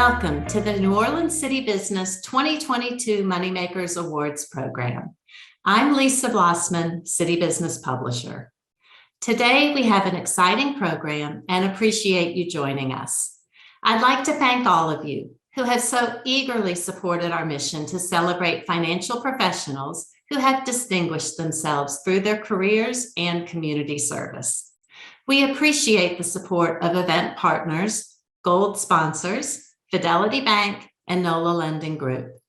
Welcome to the New Orleans City Business 2022 Moneymakers Awards program. I'm Lisa Blossman, City Business Publisher. Today, we have an exciting program and appreciate you joining us. I'd like to thank all of you who have so eagerly supported our mission to celebrate financial professionals who have distinguished themselves through their careers and community service. We appreciate the support of event partners, gold sponsors, Fidelity Bank, and NOLA Lending Group.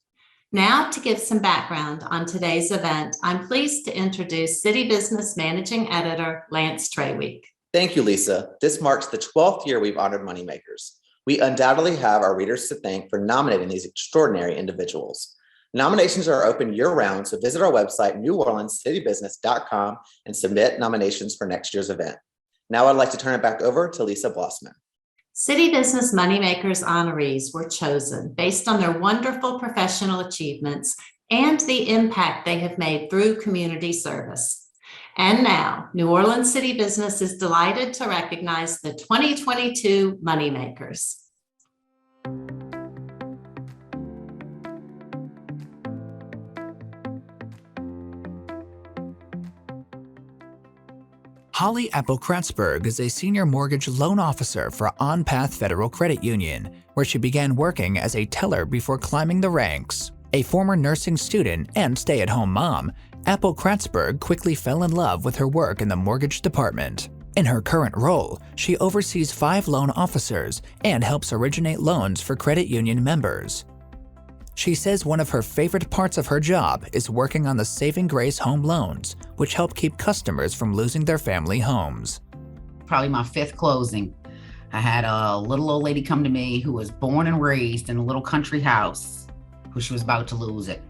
Now, to give some background on today's event, I'm pleased to introduce City Business Managing Editor, Lance Treweek. Thank you, Lisa. This marks the 12th year we've honored Moneymakers. We undoubtedly have our readers to thank for nominating these extraordinary individuals. Nominations are open year-round, so visit our website, neworleanscitybusiness.com, and submit nominations for next year's event. Now I'd like to turn it back over to Lisa Blossman. City Business Moneymakers honorees were chosen based on their wonderful professional achievements and the impact they have made through community service. And now, New Orleans City Business is delighted to recognize the 2022 Moneymakers. Holly Apple-Kratzberg is a senior mortgage loan officer for OnPath Federal Credit Union, where she began working as a teller before climbing the ranks. A former nursing student and stay-at-home mom, Apple-Kratzberg quickly fell in love with her work in the mortgage department. In her current role, she oversees 5 loan officers and helps originate loans for credit union members. She says one of her favorite parts of her job is working on the Saving Grace home loans, which help keep customers from losing their family homes. Probably my 5th closing. I had a little old lady come to me who was born and raised in a little country house, who she was about to lose it.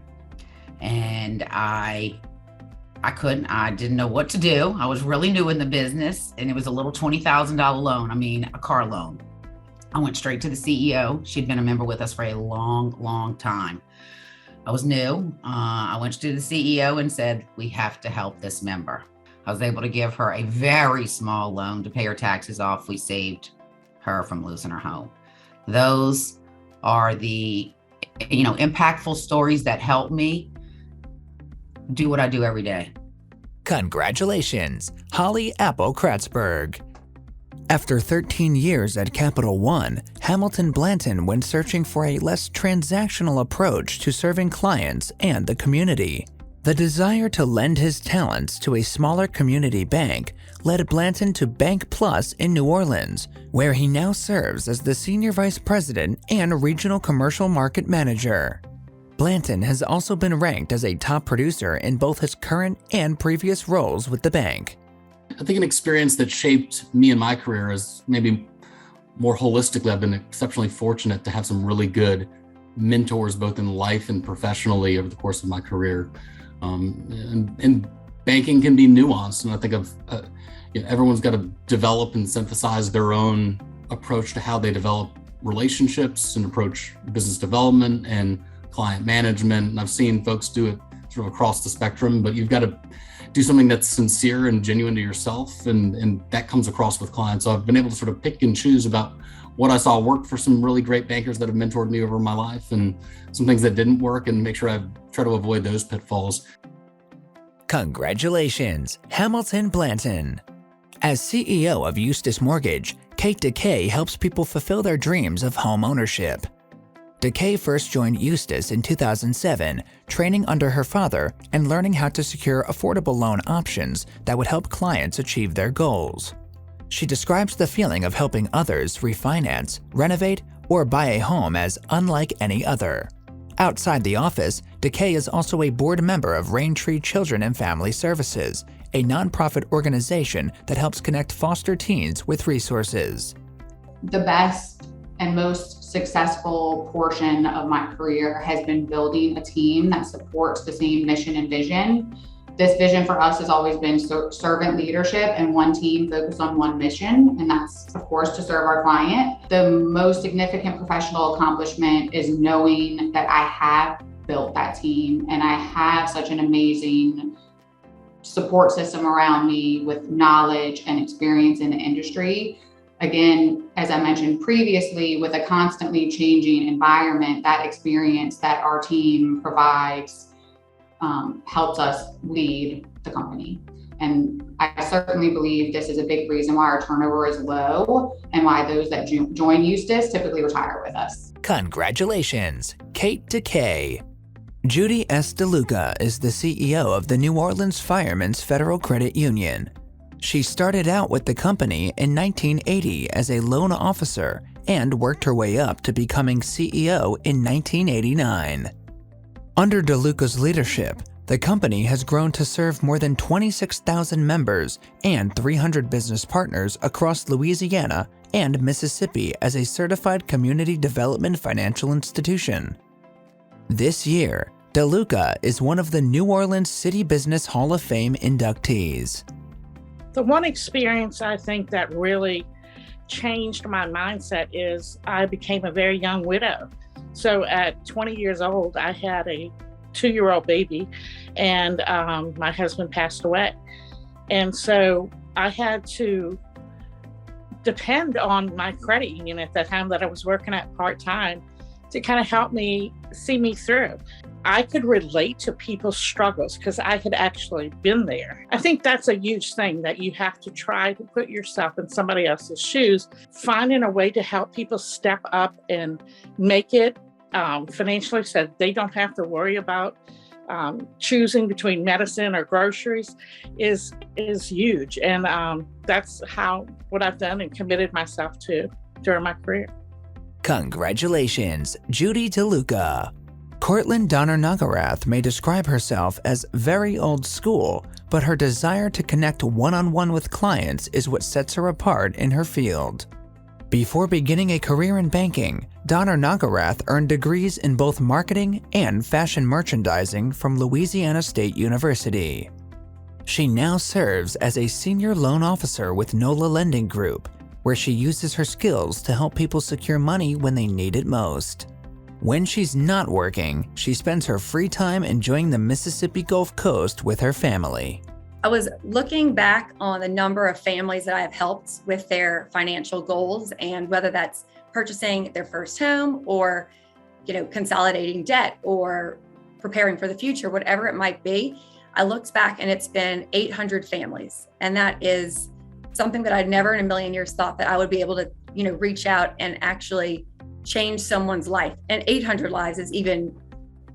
And I didn't know what to do. I was really new in the business, and it was a little $20,000 loan. A car loan. I went straight to the CEO. She'd been a member with us for a long, long time. I was new. I went to the CEO and said, we have to help this member. I was able to give her a very small loan to pay her taxes off. We saved her from losing her home. Those are the, impactful stories that help me do what I do every day. Congratulations, Holly Apple-Kratzberg. After 13 years at Capital One, Hamilton Blanton went searching for a less transactional approach to serving clients and the community. The desire to lend his talents to a smaller community bank led Blanton to Bank Plus in New Orleans, where he now serves as the Senior Vice President and Regional Commercial Market Manager. Blanton has also been ranked as a top producer in both his current and previous roles with the bank. I think an experience that shaped me in my career is maybe more holistically. I've been exceptionally fortunate to have some really good mentors, both in life and professionally over the course of my career. And banking can be nuanced. And I think everyone's got to develop and synthesize their own approach to how they develop relationships and approach business development and client management. And I've seen folks do it sort of across the spectrum, but you've got to do something that's sincere and genuine to yourself, and that comes across with clients. So I've been able to sort of pick and choose about what I saw work for some really great bankers that have mentored me over my life, and some things that didn't work, and make sure I try to avoid those pitfalls. Congratulations, Hamilton Blanton. As CEO of Eustace Mortgage, Kate DeKay helps people fulfill their dreams of home ownership. DeKay first joined Eustace in 2007, training under her father and learning how to secure affordable loan options that would help clients achieve their goals. She describes the feeling of helping others refinance, renovate, or buy a home as unlike any other. Outside the office, DeKay is also a board member of Raintree Children and Family Services, a nonprofit organization that helps connect foster teens with resources. The best and most successful portion of my career has been building a team that supports the same mission and vision. This vision for us has always been servant leadership and one team focused on one mission, and that's, of course, to serve our client. The most significant professional accomplishment is knowing that I have built that team and I have such an amazing support system around me with knowledge and experience in the industry. Again, as I mentioned previously, with a constantly changing environment, that experience that our team provides helps us lead the company. And I certainly believe this is a big reason why our turnover is low and why those that join Eustis typically retire with us. Congratulations, Kate DeKay. Judy S. DeLuca is the CEO of the New Orleans Firemen's Federal Credit Union. She started out with the company in 1980 as a loan officer and worked her way up to becoming CEO in 1989. Under DeLuca's leadership, the company has grown to serve more than 26,000 members and 300 business partners across Louisiana and Mississippi as a certified community development financial institution. This year, DeLuca is one of the New Orleans City Business Hall of Fame inductees. The one experience I think that really changed my mindset is I became a very young widow. So at 20 years old, I had a 2-year-old baby, and my husband passed away. And so I had to depend on my credit union at that time that I was working at part-time to kind of help me see me through. I could relate to people's struggles because I had actually been there. I think that's a huge thing, that you have to try to put yourself in somebody else's shoes, finding a way to help people step up and make it financially so they don't have to worry about choosing between medicine or groceries is huge. And that's what I've done and committed myself to during my career. Congratulations, Judy DeLuca. Cortland Donner Nagarath may describe herself as very old school, but her desire to connect one-on-one with clients is what sets her apart in her field. Before beginning a career in banking, Donner Nagarath earned degrees in both marketing and fashion merchandising from Louisiana State University. She now serves as a senior loan officer with NOLA Lending Group, where she uses her skills to help people secure money when they need it most. When she's not working, she spends her free time enjoying the Mississippi Gulf Coast with her family. I was looking back on the number of families that I have helped with their financial goals, and whether that's purchasing their first home or, consolidating debt or preparing for the future, whatever it might be. I looked back and it's been 800 families. And that is something that I'd never in a million years thought that I would be able to, reach out and actually change someone's life. And 800 lives is even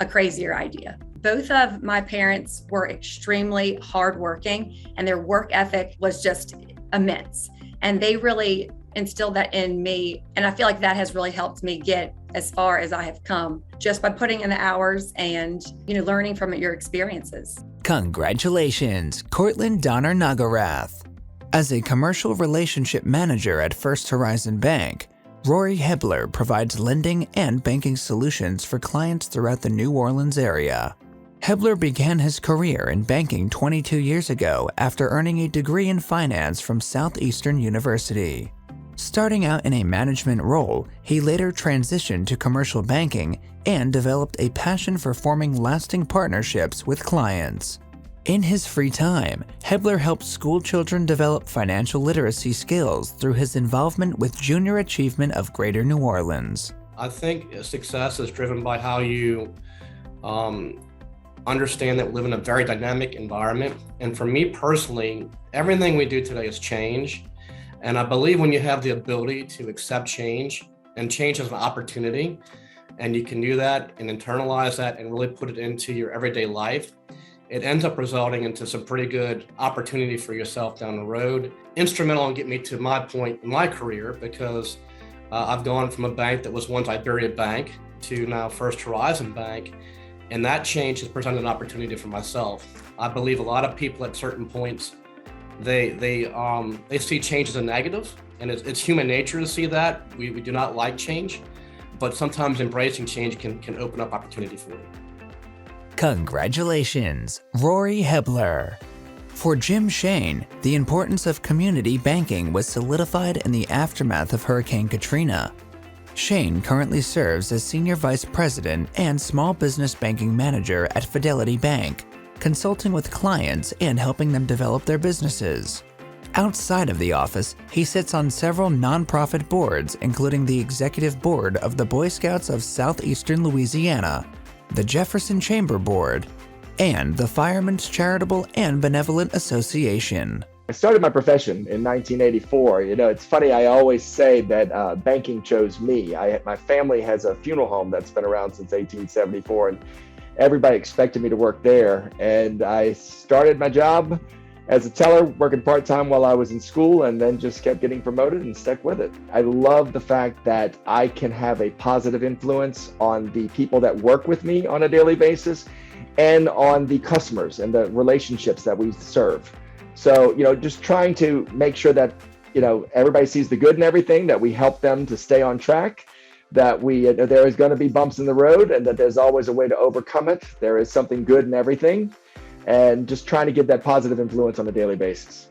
a crazier idea. Both of my parents were extremely hardworking, and their work ethic was just immense. And they really instilled that in me. And I feel like that has really helped me get as far as I have come just by putting in the hours and, learning from your experiences. Congratulations, Cortland Donner Nagarath. As a commercial relationship manager at First Horizon Bank, Rory Hebler provides lending and banking solutions for clients throughout the New Orleans area. Hebler began his career in banking 22 years ago after earning a degree in finance from Southeastern University. Starting out in a management role, he later transitioned to commercial banking and developed a passion for forming lasting partnerships with clients. In his free time, Hebler helps school children develop financial literacy skills through his involvement with Junior Achievement of Greater New Orleans. I think success is driven by how you understand that we live in a very dynamic environment. And for me personally, everything we do today is change. And I believe when you have the ability to accept change and change as an opportunity, and you can do that and internalize that and really put it into your everyday life, it ends up resulting into some pretty good opportunity for yourself down the road. Instrumental in getting me to my point in my career, because I've gone from a bank that was once Iberia Bank to now First Horizon Bank. And that change has presented an opportunity for myself. I believe a lot of people at certain points, they see change as a negative, and it's human nature to see that. We do not like change, but sometimes embracing change can open up opportunity for you. Congratulations, Rory Hebler. For Jim Shane, the importance of community banking was solidified in the aftermath of Hurricane Katrina. Shane currently serves as Senior Vice President and Small Business Banking Manager at Fidelity Bank, consulting with clients and helping them develop their businesses. Outside of the office, he sits on several nonprofit boards, including the executive board of the Boy Scouts of Southeastern Louisiana, the Jefferson Chamber Board, and the Firemen's Charitable and Benevolent Association. I started my profession in 1984. It's funny, I always say that banking chose me. My family has a funeral home that's been around since 1874, and everybody expected me to work there. And I started my job as a teller, working part-time while I was in school, and then just kept getting promoted and stuck with it. I love the fact that I can have a positive influence on the people that work with me on a daily basis and on the customers and the relationships that we serve. So, just trying to make sure that, everybody sees the good in everything, that we help them to stay on track, that there is going to be bumps in the road and that there's always a way to overcome it. There is something good in everything. And just trying to give that positive influence on a daily basis.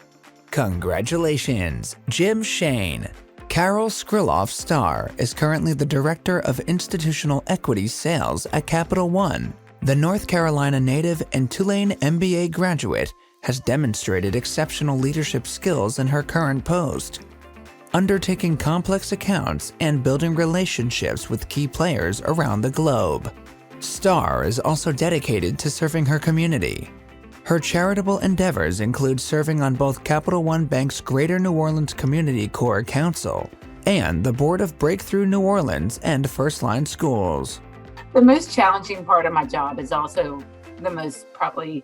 Congratulations, Jim Shane. Carol Skrilloff Starr is currently the Director of Institutional Equities Sales at Capital One. The North Carolina native and Tulane MBA graduate has demonstrated exceptional leadership skills in her current post, undertaking complex accounts and building relationships with key players around the globe. Starr is also dedicated to serving her community. Her charitable endeavors include serving on both Capital One Bank's Greater New Orleans Community Corps Council and the board of Breakthrough New Orleans and First Line Schools. The most challenging part of my job is also the most, probably,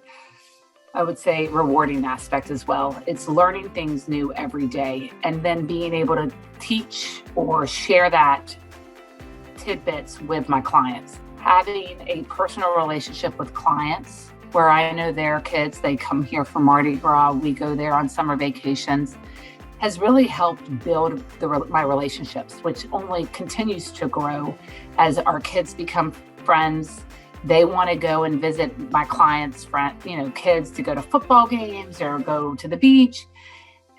I would say, rewarding aspect as well. It's learning things new every day and then being able to teach or share that tidbits with my clients. Having a personal relationship with clients where I know their kids, they come here for Mardi Gras, we go there on summer vacations, has really helped build my relationships, which only continues to grow as our kids become friends. They want to go and visit my clients' kids to go to football games or go to the beach.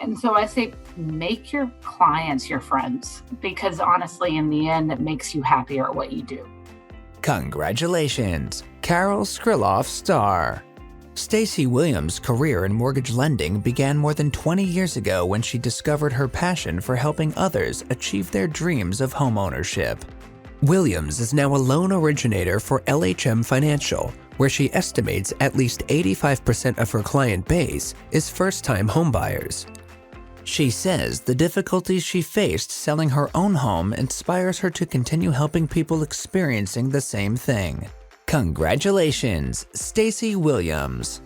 And so I say, make your clients your friends, because honestly, in the end, it makes you happier at what you do. Congratulations, Carol Skrilloff Starr. Stacy Williams' career in mortgage lending began more than 20 years ago when she discovered her passion for helping others achieve their dreams of homeownership. Williams is now a loan originator for LHM Financial, where she estimates at least 85% of her client base is first-time homebuyers. She says the difficulties she faced selling her own home inspires her to continue helping people experiencing the same thing. Congratulations, Stacy Williams.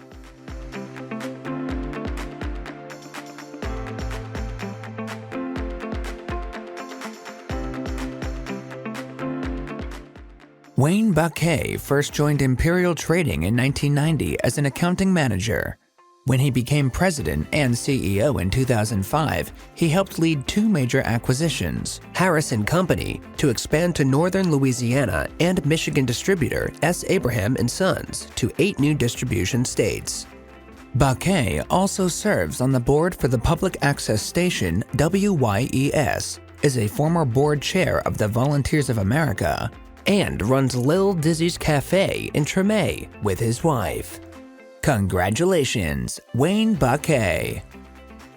Wayne Baquet first joined Imperial Trading in 1990 as an accounting manager. When he became president and CEO in 2005, he helped lead two major acquisitions, Harris & Company to expand to northern Louisiana and Michigan distributor S. Abraham & Sons to 8 new distribution states. Baquet also serves on the board for the public access station WYES, is a former board chair of the Volunteers of America, and runs Lil Dizzy's Cafe in Tremay with his wife. Congratulations, Wayne Baquet.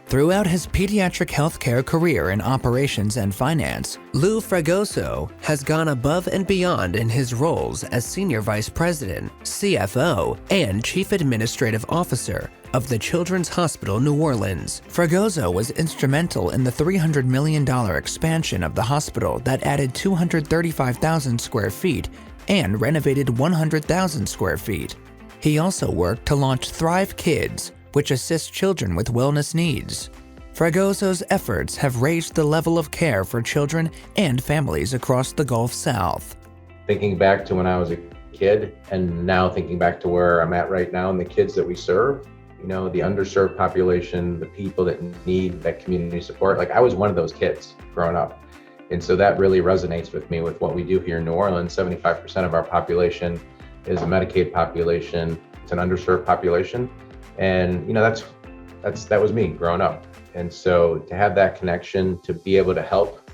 Throughout his pediatric healthcare career in operations and finance, Lou Fragoso has gone above and beyond in his roles as Senior Vice President, CFO, and Chief Administrative Officer of the Children's Hospital New Orleans. Fragoso was instrumental in the $300 million expansion of the hospital that added 235,000 square feet and renovated 100,000 square feet. He also worked to launch Thrive Kids, which assists children with wellness needs. Fragoso's efforts have raised the level of care for children and families across the Gulf South. Thinking back to when I was a kid and now thinking back to where I'm at right now and the kids that we serve, the underserved population, the people that need that community support, like I was one of those kids growing up. And so that really resonates with me with what we do here in New Orleans. 75% of our population is a Medicaid population. It's an underserved population. And that was me growing up. And so to have that connection, to be able to help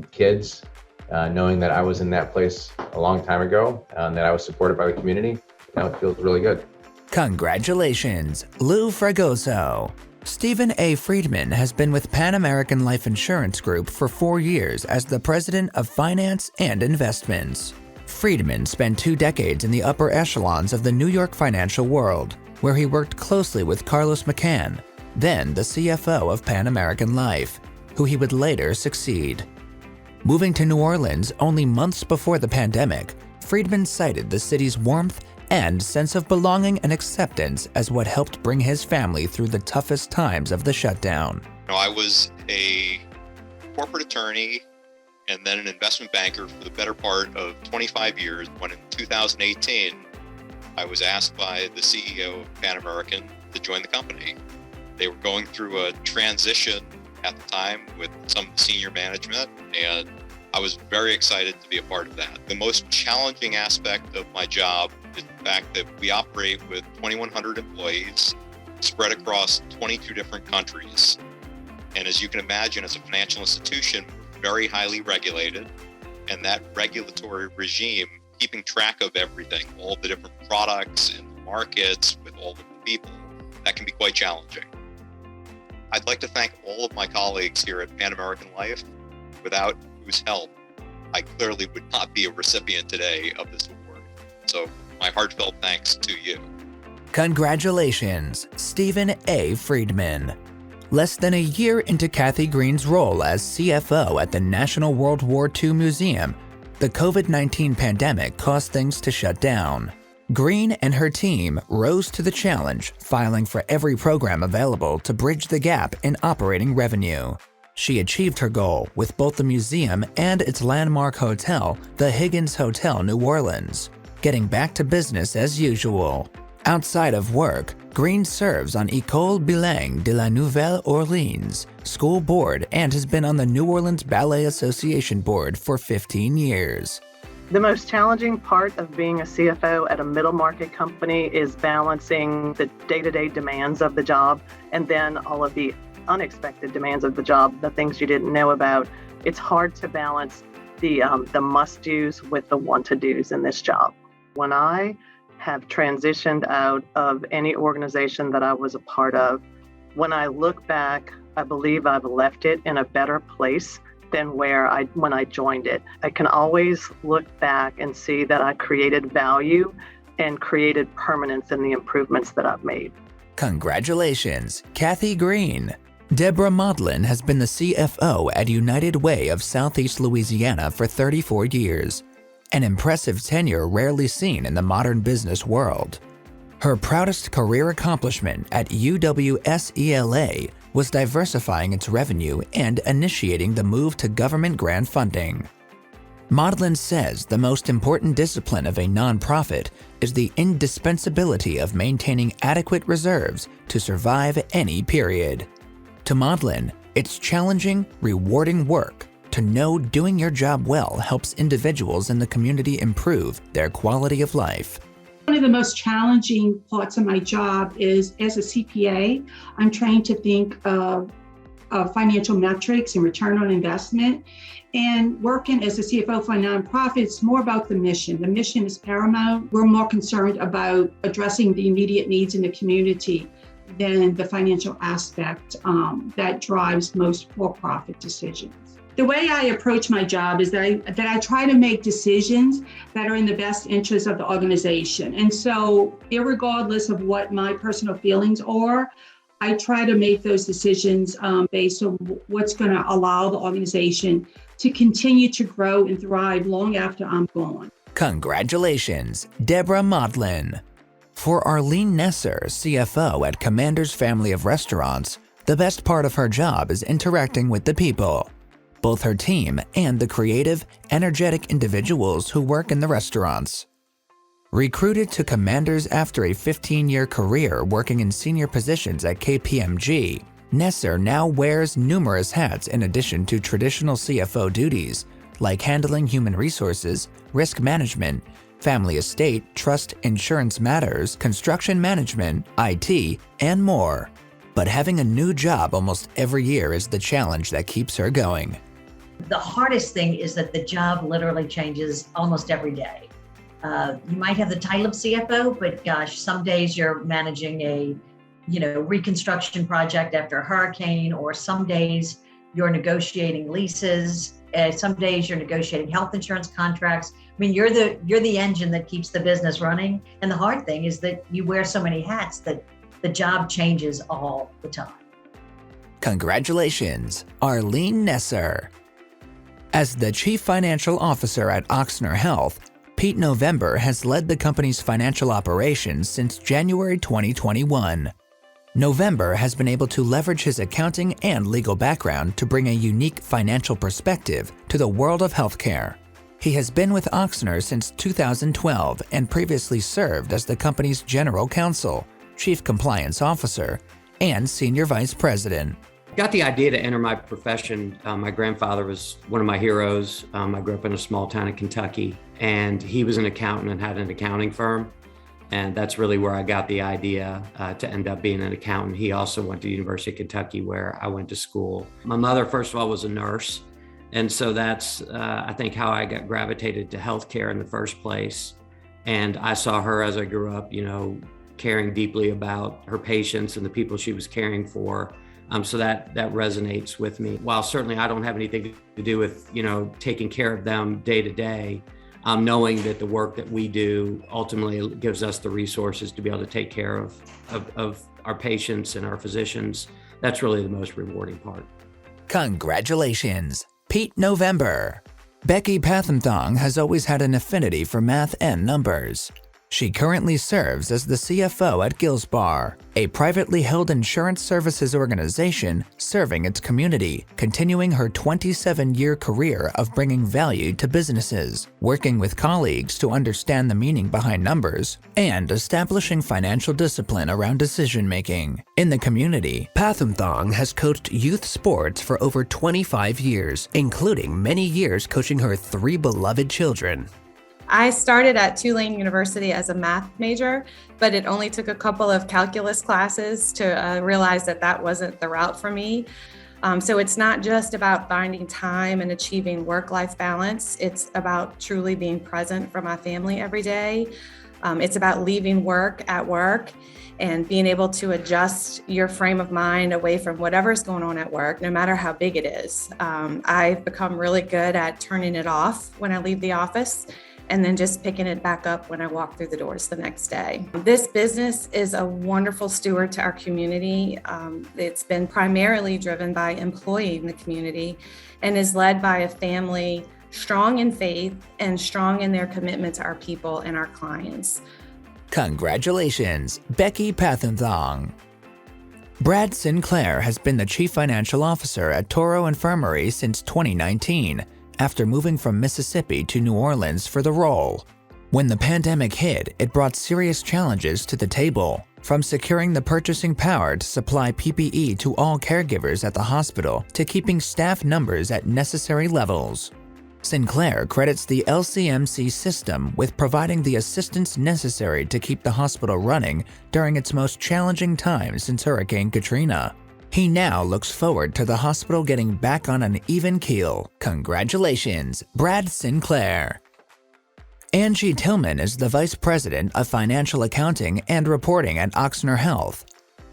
kids, knowing that I was in that place a long time ago, that I was supported by the community, it feels really good. Congratulations, Lou Fragoso. Stephen A. Friedman has been with Pan American Life Insurance Group for 4 years as the President of Finance and Investments. Friedman spent 2 decades in the upper echelons of the New York financial world, where he worked closely with Carlos McCann, then the CFO of Pan American Life, who he would later succeed. Moving to New Orleans only months before the pandemic, Friedman cited the city's warmth and sense of belonging and acceptance as what helped bring his family through the toughest times of the shutdown. I was a corporate attorney and then an investment banker for the better part of 25 years when in 2018, I was asked by the CEO of Pan American to join the company. They were going through a transition at the time with some of the senior management, and I was very excited to be a part of that. The most challenging aspect of my job is the fact that we operate with 2,100 employees spread across 22 different countries. And as you can imagine, as a financial institution, we're very highly regulated, and that regulatory regime, keeping track of everything, all the different products in the markets with all the people, that can be quite challenging. I'd like to thank all of my colleagues here at Pan American Life, without whose help I clearly would not be a recipient today of this award. So my heartfelt thanks to you. Congratulations, Stephen A. Friedman. Less than a year into Kathy Green's role as CFO at the National World War II Museum, the COVID-19 pandemic caused things to shut down. Green and her team rose to the challenge, filing for every program available to bridge the gap in operating revenue. She achieved her goal with both the museum and its landmark hotel, the Higgins Hotel, New Orleans, getting back to business as usual. Outside of work, Green serves on École Bilingue de la Nouvelle Orleans school board and has been on the New Orleans Ballet Association board for 15 years. The most challenging part of being a CFO at a middle market company is balancing the day-to-day demands of the job and then all of the unexpected demands of the job, the things you didn't know about. It's hard to balance the must-dos with the want-to-dos in this job. When I have transitioned out of any organization that I was a part of, when I look back, I believe I've left it in a better place than when I joined it. I can always look back and see that I created value and created permanence in the improvements that I've made. Congratulations, Kathy Green. Deborah Maudlin has been the CFO at United Way of Southeast Louisiana for 34 years, an impressive tenure rarely seen in the modern business world. Her proudest career accomplishment at UWSELA was diversifying its revenue and initiating the move to government grant funding. Maudlin says the most important discipline of a nonprofit is the indispensability of maintaining adequate reserves to survive any period. To Maudlin, it's challenging, rewarding work to know doing your job well helps individuals in the community improve their quality of life. One of the most challenging parts of my job is, as a CPA, I'm trained to think of financial metrics and return on investment. And working as a CFO for a nonprofit, it's more about the mission. The mission is paramount. We're more concerned about addressing the immediate needs in the community than the financial aspect that drives most for-profit decisions. The way I approach my job is that I try to make decisions that are in the best interest of the organization. And so, irregardless of what my personal feelings are, I try to make those decisions based on what's going to allow the organization to continue to grow and thrive long after I'm gone. Congratulations, Deborah Maudlin. For Arlene Nesser, CFO at Commander's Family of Restaurants, the best part of her job is interacting with the people, both her team and the creative, energetic individuals who work in the restaurants. Recruited to Commanders after a 15-year career working in senior positions at KPMG, Nesser now wears numerous hats in addition to traditional CFO duties, like handling human resources, risk management, family estate, trust, insurance matters, construction management, IT, and more. But having a new job almost every year is the challenge that keeps her going. The hardest thing is that the job literally changes almost every day. You might have the title of CFO, but gosh, some days you're managing a reconstruction project after a hurricane, or some days you're negotiating leases. Some days you're negotiating health insurance contracts. I mean, you're the engine that keeps the business running. And the hard thing is that you wear so many hats that the job changes all the time. Congratulations, Arlene Nesser. As the Chief Financial Officer at Ochsner Health, Pete November has led the company's financial operations since January 2021. November has been able to leverage his accounting and legal background to bring a unique financial perspective to the world of healthcare. He has been with Ochsner since 2012 and previously served as the company's General Counsel, Chief Compliance Officer, and Senior Vice President. Got the idea to enter my profession. My grandfather was one of my heroes. I grew up in a small town in Kentucky, and he was an accountant and had an accounting firm. And that's really where I got the idea to end up being an accountant. He also went to the University of Kentucky, where I went to school. My mother, first of all, was a nurse. And so that's, I think, how I got gravitated to healthcare in the first place. And I saw her as I grew up, caring deeply about her patients and the people she was caring for. So that resonates with me. While certainly I don't have anything to do with, taking care of them day to day, knowing that the work that we do ultimately gives us the resources to be able to take care of our patients and our physicians, that's really the most rewarding part. Congratulations, Pete November. Becky Pathenthong has always had an affinity for math and numbers. She currently serves as the CFO at Gilsbar, a privately held insurance services organization serving its community, continuing her 27-year career of bringing value to businesses, working with colleagues to understand the meaning behind numbers, and establishing financial discipline around decision-making. In the community, Pathenthong has coached youth sports for over 25 years, including many years coaching her 3 beloved children. I started at Tulane University as a math major, but it only took a couple of calculus classes to realize that wasn't the route for me. So it's not just about finding time and achieving work-life balance. It's about truly being present for my family every day. It's about leaving work at work and being able to adjust your frame of mind away from whatever's going on at work, no matter how big it is. I've become really good at turning it off when I leave the office, and then just picking it back up when I walk through the doors the next day. This business is a wonderful steward to our community. It's been primarily driven by employee in the community and is led by a family strong in faith and strong in their commitment to our people and our clients. Congratulations, Becky Pathenthong. Brad Sinclair has been the Chief Financial Officer at Toro Infirmary since 2019. After moving from Mississippi to New Orleans for the role. When the pandemic hit, it brought serious challenges to the table, from securing the purchasing power to supply PPE to all caregivers at the hospital to keeping staff numbers at necessary levels. Sinclair credits the LCMC system with providing the assistance necessary to keep the hospital running during its most challenging time since Hurricane Katrina. He now looks forward to the hospital getting back on an even keel. Congratulations, Brad Sinclair. Angie Tillman is the Vice President of Financial Accounting and Reporting at Ochsner Health.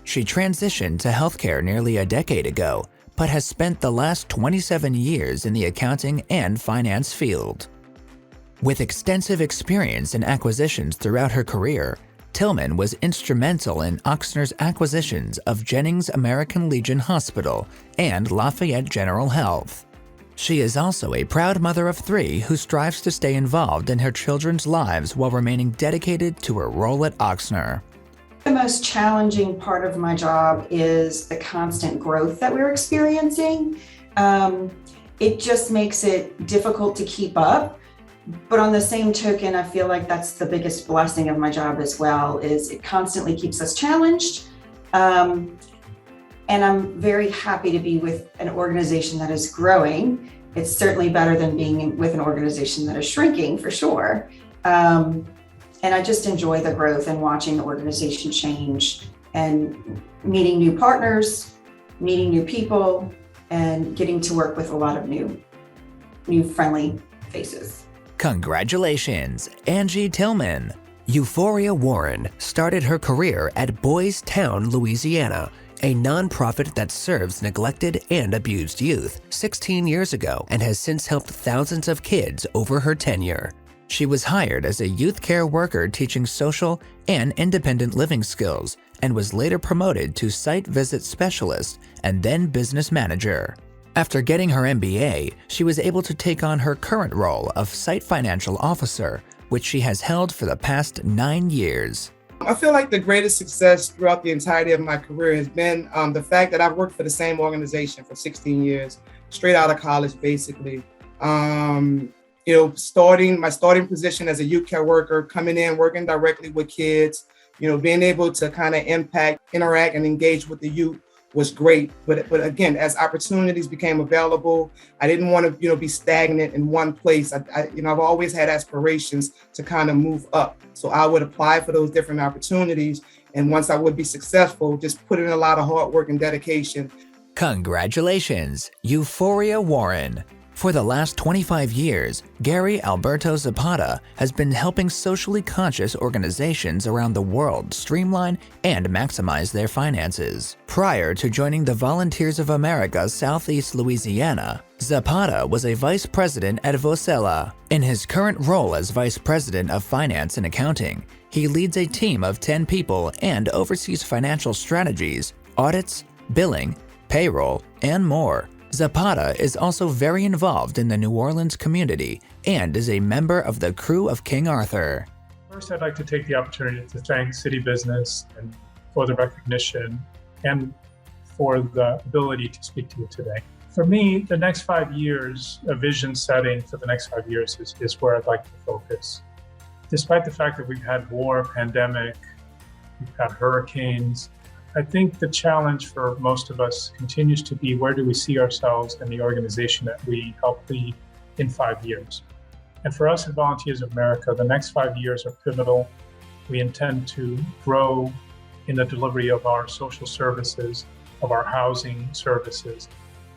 She transitioned to healthcare nearly a decade ago, but has spent the last 27 years in the accounting and finance field. With extensive experience in acquisitions throughout her career, Tillman was instrumental in Ochsner's acquisitions of Jennings American Legion Hospital and Lafayette General Health. She is also a proud mother of 3 who strives to stay involved in her children's lives while remaining dedicated to her role at Ochsner. The most challenging part of my job is the constant growth that we're experiencing. It just makes it difficult to keep up. But on the same token, I feel like that's the biggest blessing of my job as well, is it constantly keeps us challenged. And I'm very happy to be with an organization that is growing. It's certainly better than being with an organization that is shrinking, for sure. And I just enjoy the growth and watching the organization change and meeting new partners, meeting new people, and getting to work with a lot of new friendly faces. Congratulations, Angie Tillman. Euphoria Warren started her career at Boys Town, Louisiana, a nonprofit that serves neglected and abused youth, 16 years ago, and has since helped thousands of kids over her tenure. She was hired as a youth care worker teaching social and independent living skills, and was later promoted to site visit specialist and then business manager. After getting her MBA, she was able to take on her current role of site financial officer, which she has held for the past 9 years. I feel like the greatest success throughout the entirety of my career has been the fact that I've worked for the same organization for 16 years, straight out of college, basically. Starting position as a youth care worker, coming in, working directly with kids, being able to kind of impact, interact, and engage with the youth was great. But again, as opportunities became available, I didn't want to, be stagnant in one place. I've always had aspirations to kind of move up. So I would apply for those different opportunities. And once I would be successful, just put in a lot of hard work and dedication. Congratulations, Euphoria Warren. For the last 25 years, Gary Alberto Zapata has been helping socially conscious organizations around the world streamline and maximize their finances. Prior to joining the Volunteers of America Southeast Louisiana, Zapata was a vice president at Vocella. In his current role as vice president of finance and accounting, he leads a team of 10 people and oversees financial strategies, audits, billing, payroll, and more. Zapata is also very involved in the New Orleans community and is a member of the crew of King Arthur. First, I'd like to take the opportunity to thank CityBusiness and for the recognition and for the ability to speak to you today. For me, the next 5 years, a vision setting for the next 5 years is where I'd like to focus. Despite the fact that we've had war, pandemic, we've had hurricanes, I think the challenge for most of us continues to be, where do we see ourselves in the organization that we help lead in 5 years? And for us at Volunteers of America, the next 5 years are pivotal. We intend to grow in the delivery of our social services, of our housing services.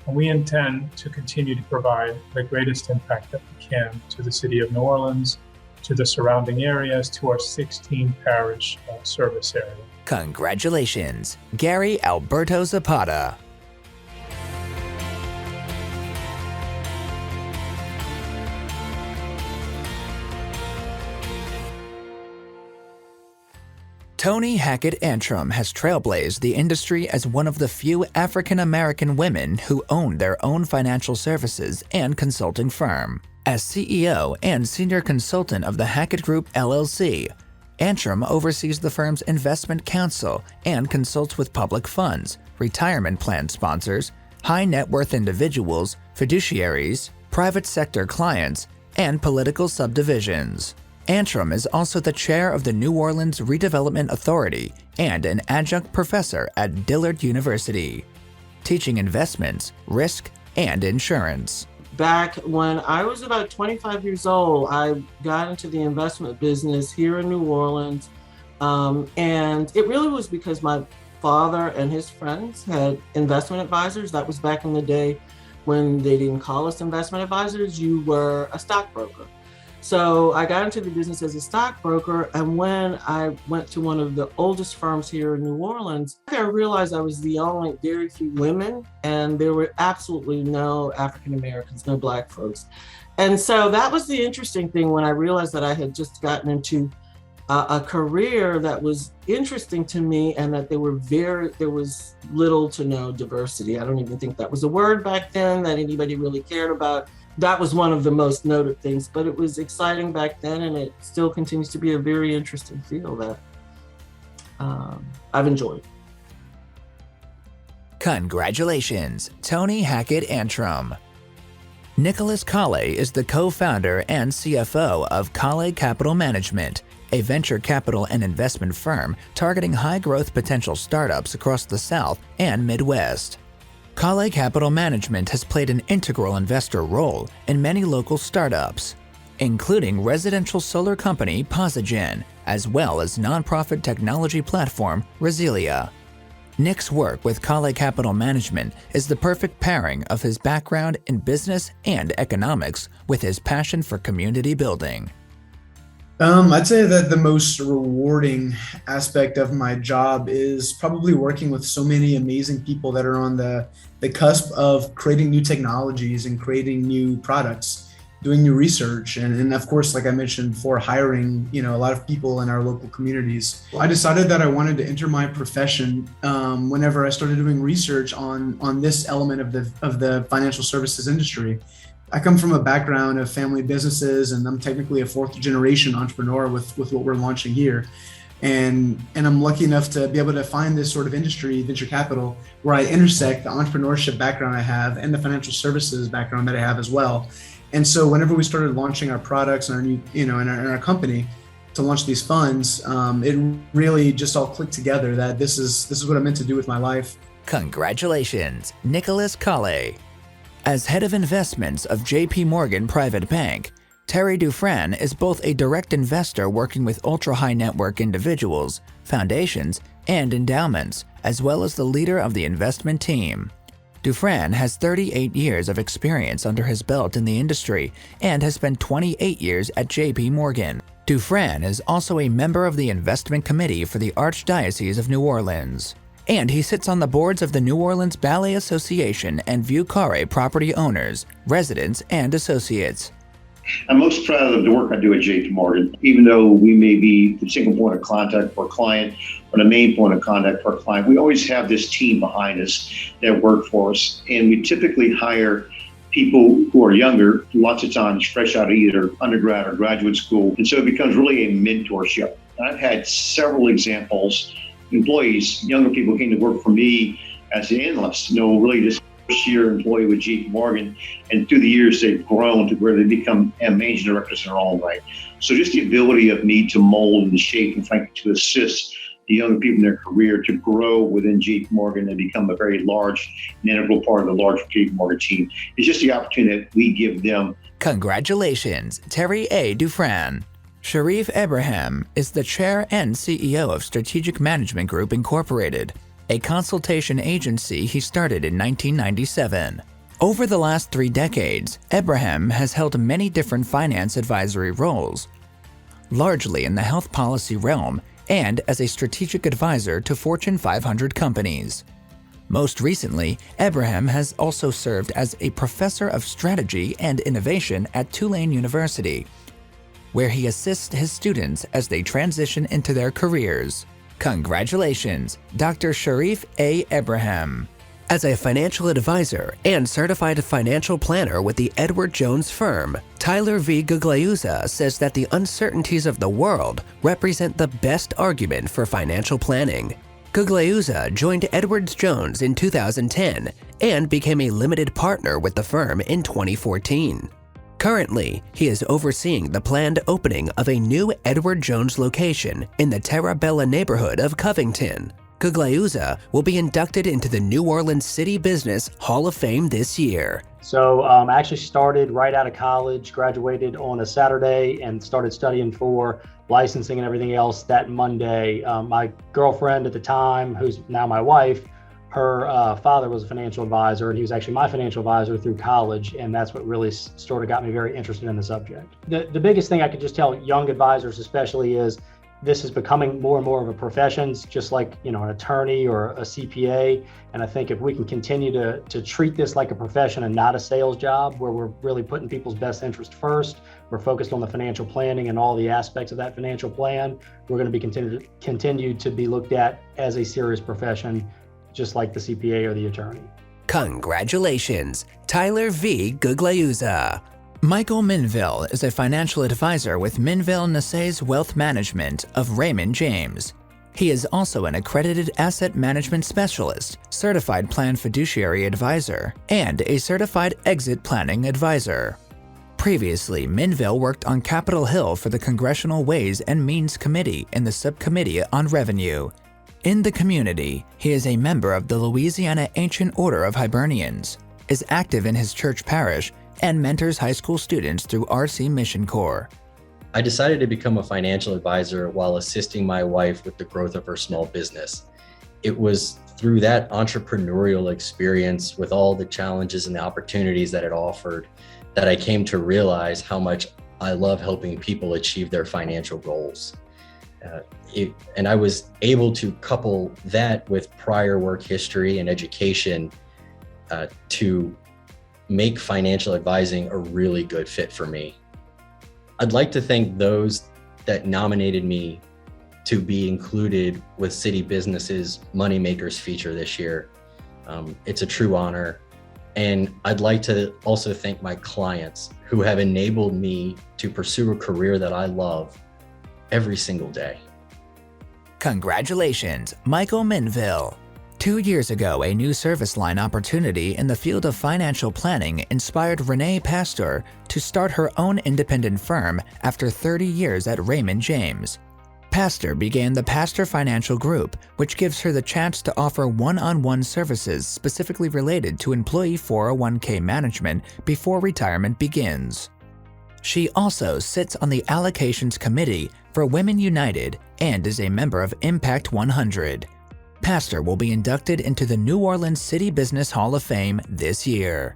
And we intend to continue to provide the greatest impact that we can to the city of New Orleans, to the surrounding areas, to our 16 parish service area. Congratulations, Gary Alberto Zapata. Toni Hackett Antrim has trailblazed the industry as one of the few African-American women who own their own financial services and consulting firm. As CEO and senior consultant of the Hackett Group LLC, Antrim oversees the firm's investment counsel and consults with public funds, retirement plan sponsors, high net worth individuals, fiduciaries, private sector clients, and political subdivisions. Antrim is also the chair of the New Orleans Redevelopment Authority and an adjunct professor at Dillard University, teaching investments, risk, and insurance. Back when I was about 25 years old, I got into the investment business here in New Orleans. And it really was because my father and his friends had investment advisors. That was back in the day when they didn't call us investment advisors, you were a stockbroker. So I got into the business as a stockbroker, and when I went to one of the oldest firms here in New Orleans, I realized I was the only very few women, and there were absolutely no African Americans, no Black folks. And so that was the interesting thing when I realized that I had just gotten into a career that was interesting to me, and that there was little to no diversity. I don't even think that was a word back then that anybody really cared about. That was one of the most noted things, but it was exciting back then, and it still continues to be a very interesting field that I've enjoyed. Congratulations, Toni Hackett Antrim. Nicholas Colley is the co-founder and CFO of Colley Capital Management, a venture capital and investment firm targeting high-growth potential startups across the South and Midwest. Colley Capital Management has played an integral investor role in many local startups, including residential solar company Posigen, as well as nonprofit technology platform Resilia. Nick's work with Colley Capital Management is the perfect pairing of his background in business and economics with his passion for community building. I'd say that the most rewarding aspect of my job is probably working with so many amazing people that are on the cusp of creating new technologies and creating new products, doing new research, and of course, like I mentioned before, hiring, a lot of people in our local communities. I decided that I wanted to enter my profession whenever I started doing research on this element of the financial services industry. I come from a background of family businesses, and I'm technically a fourth generation entrepreneur with what we're launching here. And I'm lucky enough to be able to find this sort of industry, venture capital, where I intersect the entrepreneurship background I have and the financial services background that I have as well. And so whenever we started launching our products and our new, in our company to launch these funds, it really just all clicked together that this is what I'm meant to do with my life. Congratulations, Nicholas Colley. As head of investments of JP Morgan Private Bank, Terry Dufresne is both a direct investor working with ultra-high net worth individuals, foundations, and endowments, as well as the leader of the investment team. Dufresne has 38 years of experience under his belt in the industry and has spent 28 years at JP Morgan. Dufresne is also a member of the investment committee for the Archdiocese of New Orleans. And he sits on the boards of the New Orleans Ballet Association and Vieux Carré Property Owners, Residents, and Associates. I'm most proud of the work I do at JP Morgan. Even though we may be the single point of contact for a client or the main point of contact for a client, we always have this team behind us that work for us. And we typically hire people who are younger, lots of times fresh out of either undergrad or graduate school. And so it becomes really a mentorship. And I've had several examples. Employees, younger people came to work for me as an analyst, really just first-year employee with JP Morgan, and through the years they've grown to where they become managing directors in their own right. So just the ability of me to mold and shape and frankly to assist the younger people in their career to grow within JP Morgan and become a very large and integral part of the larger JP Morgan team. It's just the opportunity that we give them. Congratulations, Terry A. Dufresne. Sharif Abraham is the chair and CEO of Strategic Management Group Incorporated, a consultation agency he started in 1997. Over the last 3 decades, Abraham has held many different finance advisory roles, largely in the health policy realm and as a strategic advisor to Fortune 500 companies. Most recently, Abraham has also served as a professor of strategy and innovation at Tulane University, where he assists his students as they transition into their careers. Congratulations, Dr. Sharif A. Abraham. As a financial advisor and certified financial planner with the Edward Jones firm, Tyler V. Guglielza says that the uncertainties of the world represent the best argument for financial planning. Guglielza joined Edward Jones in 2010 and became a limited partner with the firm in 2014. Currently, he is overseeing the planned opening of a new Edward Jones location in the Terra Bella neighborhood of Covington. Guglielza will be inducted into the New Orleans CityBusiness Hall of Fame this year. So I actually started right out of college, graduated on a Saturday, and started studying for licensing and everything else that Monday. My girlfriend at the time, who's now my wife, her father was a financial advisor, and he was actually my financial advisor through college, and that's what really sort of got me very interested in the subject. The biggest thing I could just tell young advisors especially is this is becoming more and more of a profession, just like an attorney or a CPA. And I think if we can continue to treat this like a profession and not a sales job, where we're really putting people's best interest first, we're focused on the financial planning and all the aspects of that financial plan, we're going to be continue to be looked at as a serious profession, just like the CPA or the attorney. Congratulations, Tyler V. Guglielza. Michael Minville is a financial advisor with Minville Nassay's Wealth Management of Raymond James. He is also an accredited asset management specialist, certified plan fiduciary advisor, and a certified exit planning advisor. Previously, Minville worked on Capitol Hill for the Congressional Ways and Means Committee in the Subcommittee on Revenue. In the community, he is a member of the Louisiana Ancient Order of Hibernians, is active in his church parish, and mentors high school students through RC Mission Corps. I decided to become a financial advisor while assisting my wife with the growth of her small business. It was through that entrepreneurial experience with all the challenges and the opportunities that it offered that I came to realize how much I love helping people achieve their financial goals. And I was able to couple that with prior work history and education to make financial advising a really good fit for me. I'd like to thank those that nominated me to be included with CityBusiness's Moneymakers feature this year. It's a true honor. And I'd like to also thank my clients who have enabled me to pursue a career that I love every single day. Congratulations, Michael Minville. 2 years ago, a new service line opportunity in the field of financial planning inspired Renee Pastor to start her own independent firm after 30 years at Raymond James. Pastor began the Pastor Financial Group, which gives her the chance to offer one-on-one services specifically related to employee 401k management before retirement begins. She also sits on the Allocations Committee for Women United and is a member of Impact 100. Pastor will be inducted into the New Orleans City Business Hall of Fame this year.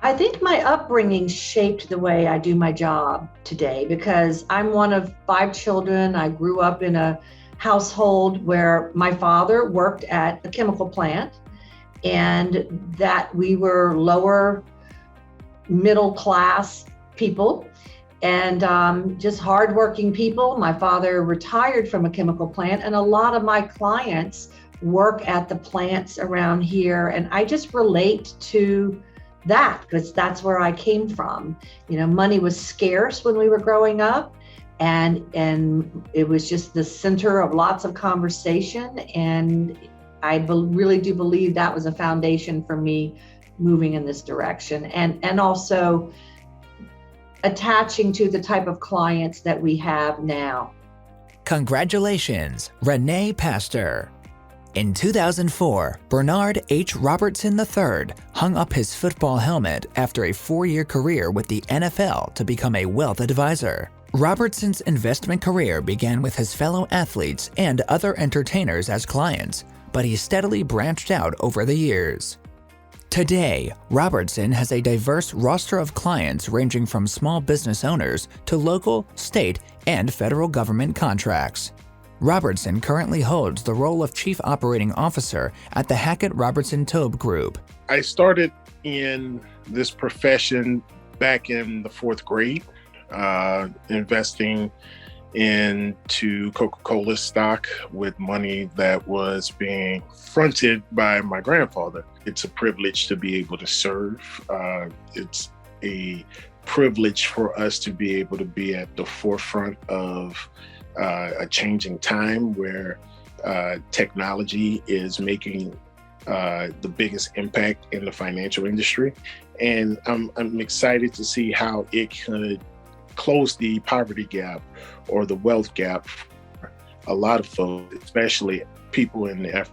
I think my upbringing shaped the way I do my job today because I'm one of 5 children. I grew up in a household where my father worked at a chemical plant and that we were lower middle class people and just hardworking people. My father retired from a chemical plant and a lot of my clients work at the plants around here. And I just relate to that because that's where I came from. You know, money was scarce when we were growing up and it was just the center of lots of conversation. And I really do believe that was a foundation for me moving in this direction and also attaching to the type of clients that we have now. Congratulations, Renee Pastor. In 2004, Bernard H. Robertson III hung up his football helmet after a 4-year career with the NFL to become a wealth advisor. Robertson's investment career began with his fellow athletes and other entertainers as clients, but he steadily branched out over the years. Today, Robertson has a diverse roster of clients ranging from small business owners to local, state, and federal government contracts. Robertson currently holds the role of Chief Operating Officer at the Hackett Robertson Tobe Group. I started in this profession back in the 4th grade, investing into Coca-Cola stock with money that was being fronted by my grandfather. It's a privilege to be able to serve. It's a privilege for us to be able to be at the forefront of a changing time where technology is making the biggest impact in the financial industry. And I'm excited to see how it could close the poverty gap or the wealth gap for a lot of folks, especially people in the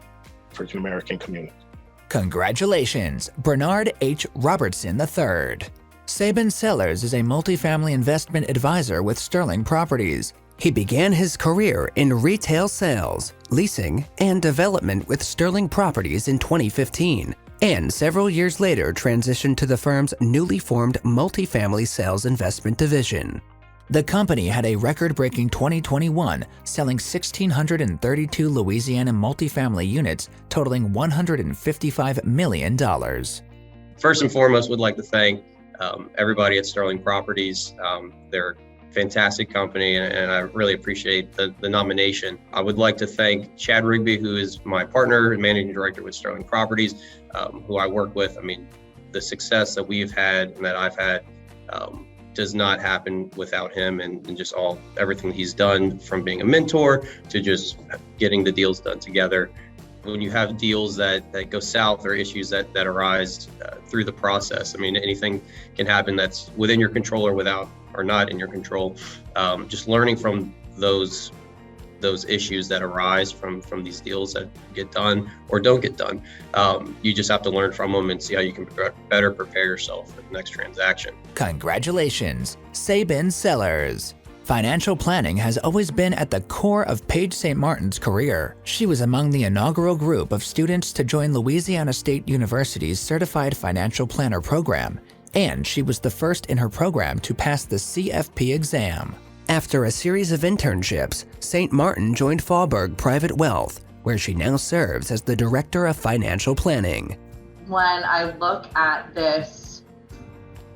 African American community. Congratulations, Bernard H. Robertson III. Sabin Sellers is a multifamily investment advisor with Sterling Properties. He began his career in retail sales, leasing, and development with Sterling Properties in 2015, and several years later transitioned to the firm's newly formed multifamily sales investment division. The company had a record-breaking 2021, selling 1,632 Louisiana multifamily units totaling $155 million. First and foremost, would like to thank everybody at Sterling Properties. They're fantastic company, and I really appreciate the nomination. I would like to thank Chad Rigby, who is my partner and managing director with Sterling Properties, who I work with. I mean, the success that we've had and that I've had does not happen without him and just everything that he's done, from being a mentor to just getting the deals done together. When you have deals that go south or issues that arise through the process, I mean, anything can happen that's within your control or not in your control. Just learning from those issues that arise from these deals that get done or don't get done. You just have to learn from them and see how you can better prepare yourself for the next transaction. Congratulations, Sabin Sellers. Financial planning has always been at the core of Paige St. Martin's career. She was among the inaugural group of students to join Louisiana State University's Certified Financial Planner program and she was the first in her program to pass the CFP exam. After a series of internships, St. Martin joined Fallberg Private Wealth, where she now serves as the Director of Financial Planning. When I look at this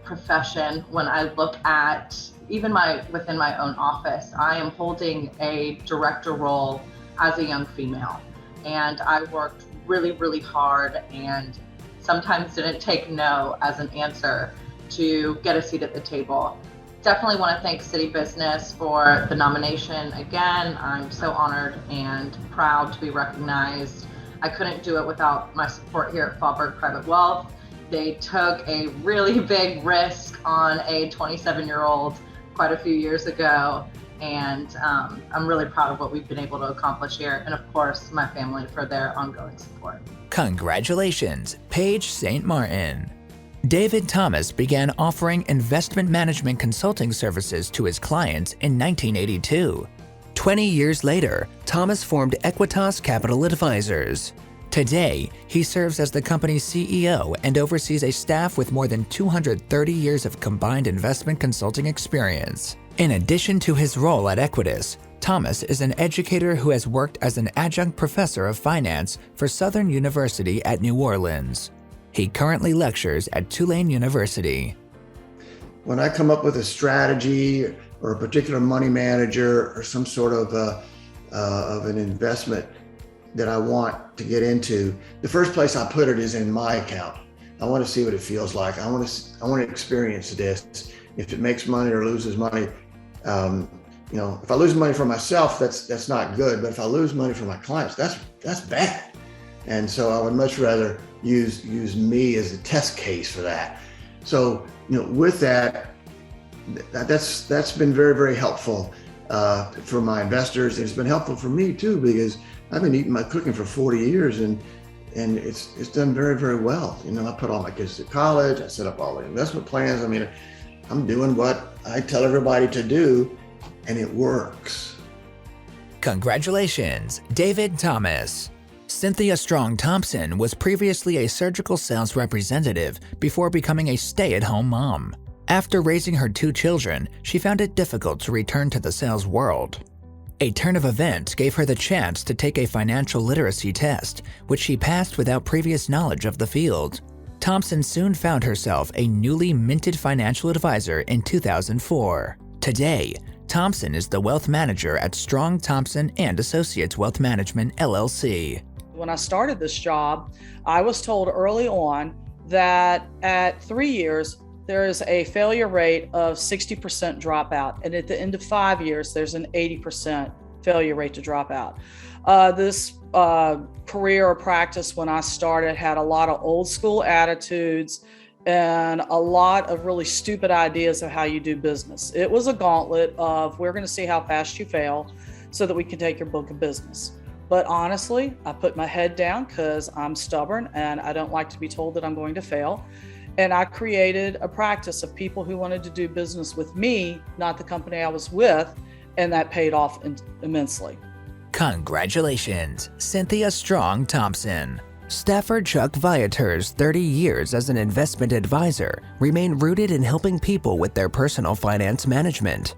profession, when I look at even within my own office, I am holding a director role as a young female. And I worked really, really hard and sometimes didn't take no as an answer to get a seat at the table. Definitely want to thank CityBusiness for the nomination again. I'm so honored and proud to be recognized. I couldn't do it without my support here at Fallberg Private Wealth. They took a really big risk on a 27-year-old quite a few years ago, and I'm really proud of what we've been able to accomplish here, and of course my family for their ongoing support. Congratulations, Paige St. Martin. David Thomas began offering investment management consulting services to his clients in 1982. 20 years later, Thomas formed Equitas Capital Advisors. Today, he serves as the company's CEO and oversees a staff with more than 230 years of combined investment consulting experience. In addition to his role at Equitas, Thomas is an educator who has worked as an adjunct professor of finance for Southern University at New Orleans. He currently lectures at Tulane University. When I come up with a strategy or a particular money manager or some sort of an investment that I want to get into, the first place I put it is in my account. I want to see what it feels like. I want to experience this. If it makes money or loses money, if I lose money for myself, that's not good. But if I lose money for my clients, that's bad. And so I would much rather use me as a test case for that. So with that's been very, very helpful for my investors. It's been helpful for me too, because I've been eating my cooking for 40 years and it's done very, very well. I put all my kids to college. I set up all the investment plans. I mean, I'm doing what I tell everybody to do, and it works. Congratulations, David Thomas. Cynthia Strong Thompson was previously a surgical sales representative before becoming a stay-at-home mom. After raising her 2 children, she found it difficult to return to the sales world. A turn of events gave her the chance to take a financial literacy test, which she passed without previous knowledge of the field. Thompson soon found herself a newly minted financial advisor in 2004. Today, Thompson is the wealth manager at Strong Thompson & Associates Wealth Management, LLC. When I started this job, I was told early on that at 3 years, there is a failure rate of 60% dropout. And at the end of 5 years, there's an 80% failure rate to drop out. This career or practice when I started had a lot of old school attitudes and a lot of really stupid ideas of how you do business. It was a gauntlet of, we're gonna see how fast you fail so that we can take your book of business. But honestly, I put my head down because I'm stubborn and I don't like to be told that I'm going to fail. And I created a practice of people who wanted to do business with me, not the company I was with, and that paid off immensely. Congratulations, Cynthia Strong Thompson. Stafford Chuck Viator's 30 years as an investment advisor remain rooted in helping people with their personal finance management.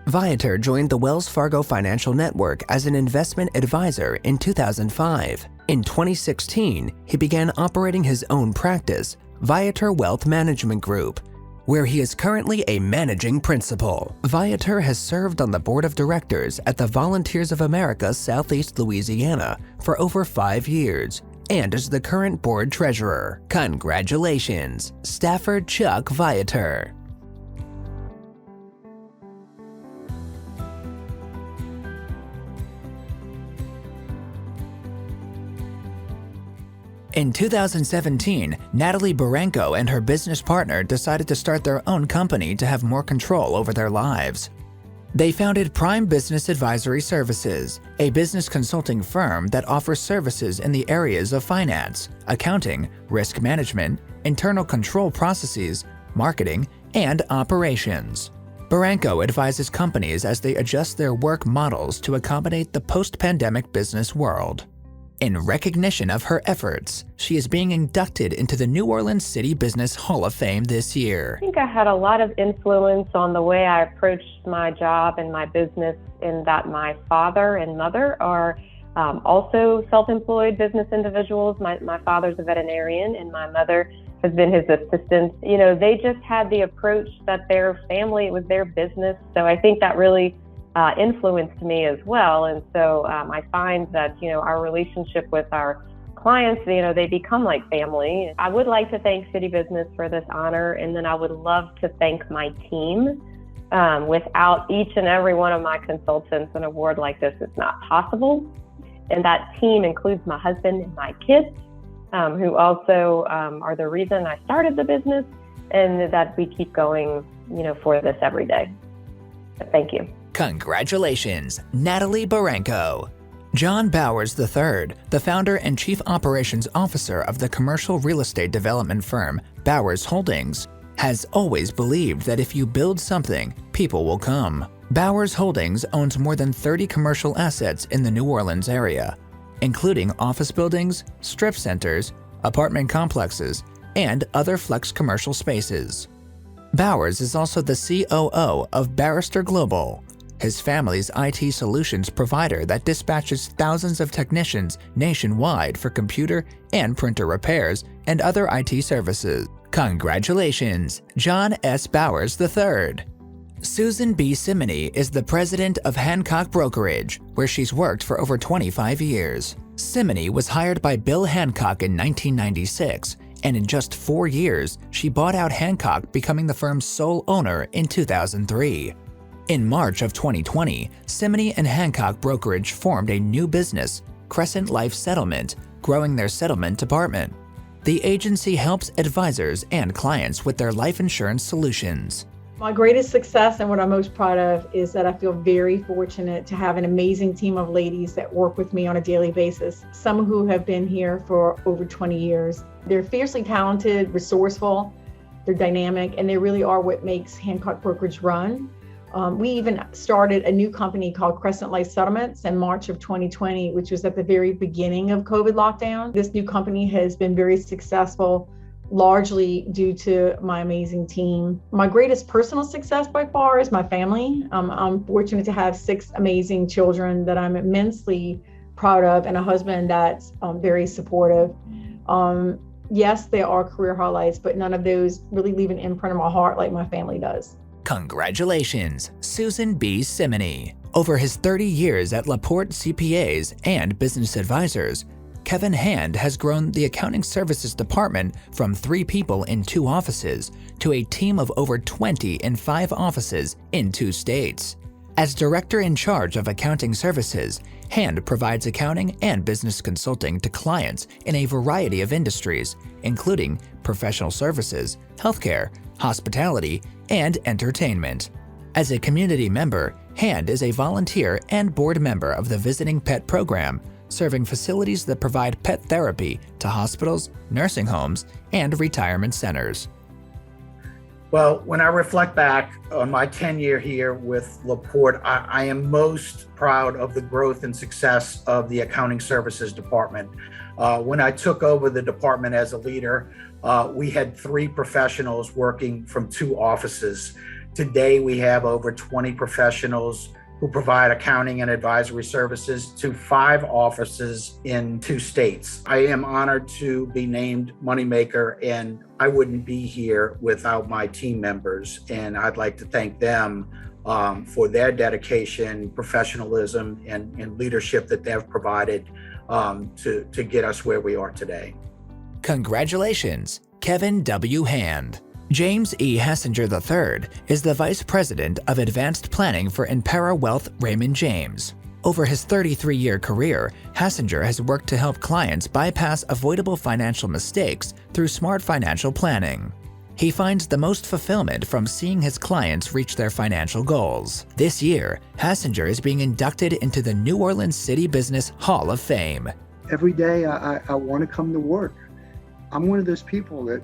Viator joined the Wells Fargo Financial Network as an investment advisor in 2005. In 2016, he began operating his own practice, Viator Wealth Management Group, where he is currently a managing principal. Viator has served on the board of directors at the Volunteers of America Southeast Louisiana for over 5 years and is the current board treasurer. Congratulations, Stafford Chuck Viator. In 2017, Natalie Baranco and her business partner decided to start their own company to have more control over their lives. They founded Prime Business Advisory Services, a business consulting firm that offers services in the areas of finance, accounting, risk management, internal control processes, marketing, and operations. Baranco advises companies as they adjust their work models to accommodate the post-pandemic business world. In recognition of her efforts, she is being inducted into the New Orleans City Business Hall of Fame this year. I think I had a lot of influence on the way I approached my job and my business, in that my father and mother are also self-employed business individuals. My father's a veterinarian and my mother has been his assistant. You know, they just had the approach that their family, it was their business. So I think that really influenced me as well. And so I find that, you know, our relationship with our clients, you know, they become like family. I would like to thank CityBusiness for this honor, and then I would love to thank my team. Without each and every one of my consultants, an award like this is not possible. And that team includes my husband and my kids, who also are the reason I started the business, and that we keep going, you know, for this every day. Thank you. Congratulations, Natalie Baranco. John Bowers III, the founder and chief operations officer of the commercial real estate development firm Bowers Holdings, has always believed that if you build something, people will come. Bowers Holdings owns more than 30 commercial assets in the New Orleans area, including office buildings, strip centers, apartment complexes, and other flex commercial spaces. Bowers is also the COO of Barrister Global, his family's IT solutions provider that dispatches thousands of technicians nationwide for computer and printer repairs and other IT services. Congratulations, John S. Bowers III. Susan B. Simony is the president of Hancock Brokerage, where she's worked for over 25 years. Simony was hired by Bill Hancock in 1996, and in just 4 years, she bought out Hancock, becoming the firm's sole owner in 2003. In March of 2020, Simony and Hancock Brokerage formed a new business, Crescent Life Settlement, growing their settlement department. The agency helps advisors and clients with their life insurance solutions. My greatest success and what I'm most proud of is that I feel very fortunate to have an amazing team of ladies that work with me on a daily basis, some who have been here for over 20 years. They're fiercely talented, resourceful, they're dynamic, and they really are what makes Hancock Brokerage run. We even started a new company called Crescent Life Settlements in March of 2020, which was at the very beginning of COVID lockdown. This new company has been very successful, largely due to my amazing team. My greatest personal success by far is my family. I'm fortunate to have 6 amazing children that I'm immensely proud of, and a husband that's very supportive. Yes, there are career highlights, but none of those really leave an imprint on my heart like my family does. Congratulations, Susan B. Simony. Over his 30 years at LaPorte CPAs and Business Advisors, Kevin Hand has grown the accounting services department from 3 people in 2 offices to a team of over 20 in 5 offices in 2 states. As director in charge of accounting services, Hand provides accounting and business consulting to clients in a variety of industries, including professional services, healthcare, hospitality, and entertainment. As a community member, Hand is a volunteer and board member of the Visiting Pet Program, serving facilities that provide pet therapy to hospitals, nursing homes, and retirement centers. Well, when I reflect back on my tenure here with LaPorte, I am most proud of the growth and success of the accounting services department. When I took over the department as a leader, we had 3 professionals working from 2 offices. Today, we have over 20 professionals who provide accounting and advisory services to 5 offices in 2 states. I am honored to be named Moneymaker, and I wouldn't be here without my team members. And I'd like to thank them for their dedication, professionalism, and leadership that they've provided to get us where we are today. Congratulations, Kevin W. Hand. James E. Hassinger III is the Vice President of Advanced Planning for Impera Wealth Raymond James. Over his 33-year career, Hassinger has worked to help clients bypass avoidable financial mistakes through smart financial planning. He finds the most fulfillment from seeing his clients reach their financial goals. This year, Hassinger is being inducted into the New Orleans City Business Hall of Fame. Every day I want to come to work. I'm one of those people that,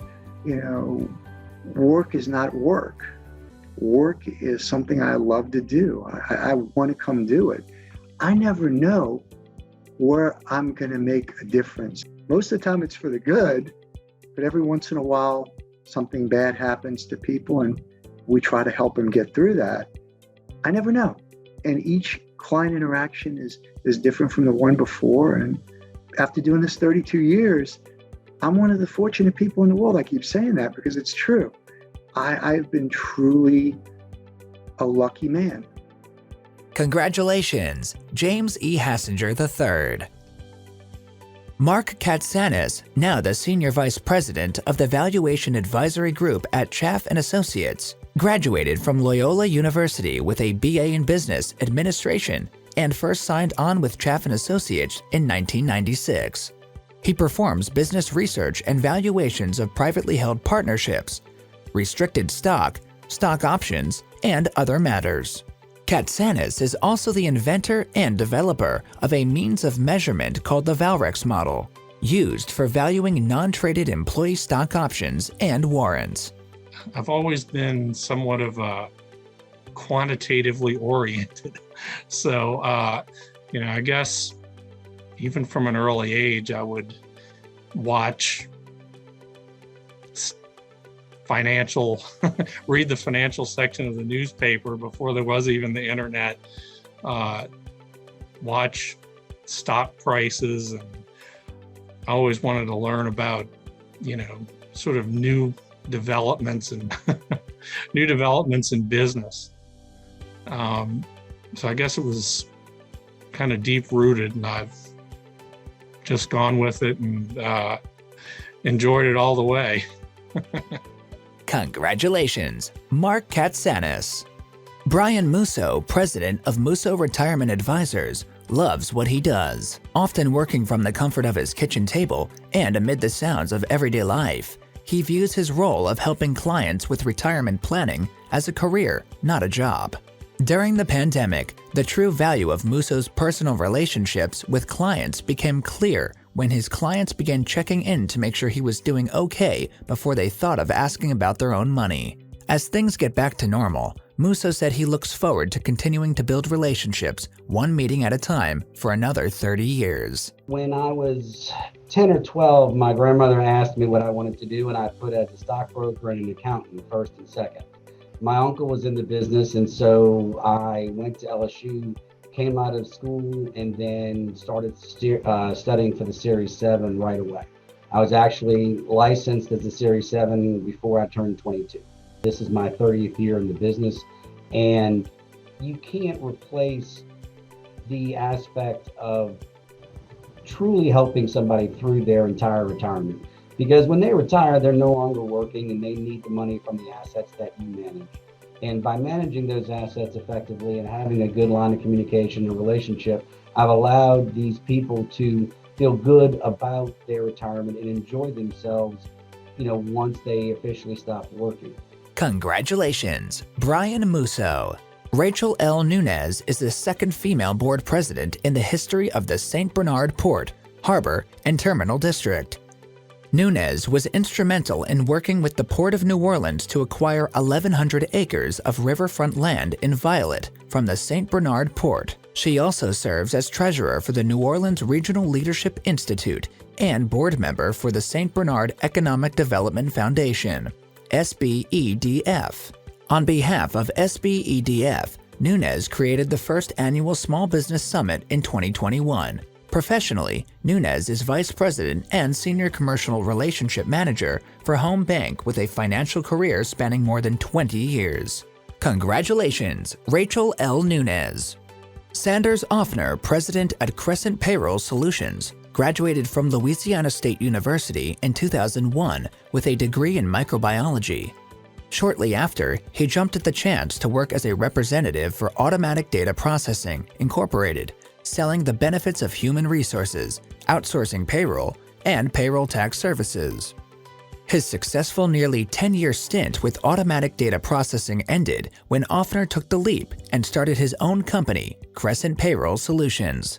work is not work. Work is something I love to do. I want to come do it. I never know where I'm going to make a difference. Most of the time it's for the good, but every once in a while something bad happens to people and we try to help them get through that. I never know. And each client interaction is different from the one before. And after doing this 32 years, I'm one of the fortunate people in the world. I keep saying that because it's true. I've been truly a lucky man. Congratulations, James E. Hassinger III. Mark Katsanis, now the Senior Vice President of the Valuation Advisory Group at Chaff & Associates, graduated from Loyola University with a BA in Business Administration and first signed on with Chaff & Associates in 1996. He performs business research and valuations of privately held partnerships, restricted stock, stock options, and other matters. Katsanis is also the inventor and developer of a means of measurement called the Valrex model, used for valuing non-traded employee stock options and warrants. I've always been somewhat of a quantitatively oriented. So, I guess even from an early age, I would watch read the financial section of the newspaper before there was even the internet, watch stock prices, and I always wanted to learn about, sort of new developments and new developments in business. So I guess it was kind of deep rooted, and I've just gone with it and enjoyed it all the way. Congratulations, Mark Katsanis. Brian Musso, president of Musso Retirement Advisors, loves what he does, often working from the comfort of his kitchen table and amid the sounds of everyday life. He views his role of helping clients with retirement planning as a career, not a job. During the pandemic, the true value of Musso's personal relationships with clients became clear when his clients began checking in to make sure he was doing okay before they thought of asking about their own money. As things get back to normal, Musso said he looks forward to continuing to build relationships, one meeting at a time, for another 30 years. When I was 10 or 12, my grandmother asked me what I wanted to do, and I put as a stockbroker and an accountant first and second. My uncle was in the business, and so I went to LSU, came out of school, and then started studying for the Series 7 right away. I was actually licensed as a Series 7 before I turned 22. This is my 30th year in the business, and you can't replace the aspect of truly helping somebody through their entire retirement. Because when they retire, they're no longer working and they need the money from the assets that you manage. And by managing those assets effectively and having a good line of communication and relationship, I've allowed these people to feel good about their retirement and enjoy themselves, once they officially stop working. Congratulations, Brian Musso. Rachel L. Nunez is the second female board president in the history of the St. Bernard Port, Harbor, and Terminal District. Nunez was instrumental in working with the Port of New Orleans to acquire 1,100 acres of riverfront land in Violet from the St. Bernard Port. She also serves as treasurer for the New Orleans Regional Leadership Institute and board member for the St. Bernard Economic Development Foundation, SBEDF. On behalf of SBEDF, Nunez created the first annual Small Business Summit in 2021. Professionally, Nunez is Vice President and Senior Commercial Relationship Manager for Home Bank with a financial career spanning more than 20 years. Congratulations, Rachel L. Nunez. Sanders Offner, President at Crescent Payroll Solutions, graduated from Louisiana State University in 2001 with a degree in microbiology. Shortly after, he jumped at the chance to work as a representative for Automatic Data Processing, Incorporated, selling the benefits of human resources, outsourcing payroll, and payroll tax services. His successful nearly 10-year stint with Automatic Data Processing ended when Offner took the leap and started his own company, Crescent Payroll Solutions.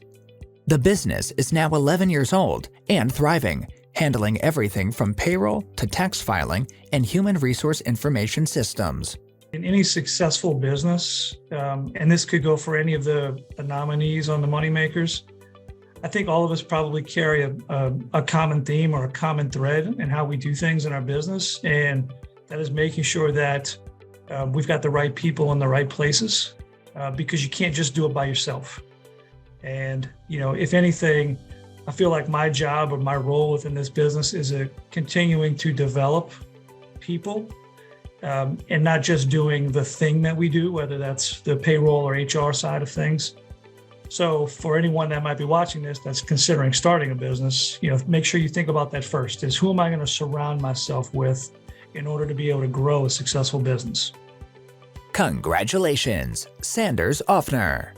The business is now 11 years old and thriving, handling everything from payroll to tax filing and human resource information systems. In any successful business, and this could go for any of the nominees on the Moneymakers, I think all of us probably carry a common theme or a common thread in how we do things in our business. And that is making sure that we've got the right people in the right places, because you can't just do it by yourself. And, if anything, I feel like my job or my role within this business is continuing to develop people, and not just doing the thing that we do, whether that's the payroll or HR side of things. So for anyone that might be watching this that's considering starting a business, make sure you think about that first, is who am I going to surround myself with in order to be able to grow a successful business? Congratulations, Sanders Offner.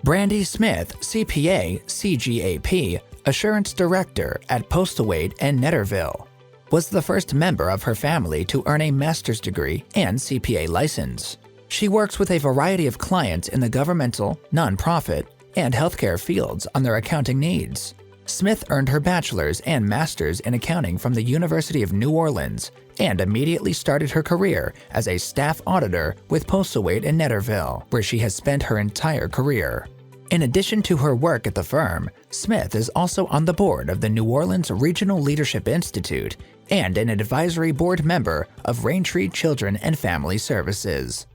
Brandy Smith, CPA, CGAP, Assurance Director at Postlethwaite and Netterville, was the first member of her family to earn a master's degree and CPA license. She works with a variety of clients in the governmental, nonprofit, and healthcare fields on their accounting needs. Smith earned her bachelor's and master's in accounting from the University of New Orleans and immediately started her career as a staff auditor with Postlethwaite and Netterville, where she has spent her entire career. In addition to her work at the firm, Smith is also on the board of the New Orleans Regional Leadership Institute and an advisory board member of Raintree Children and Family Services.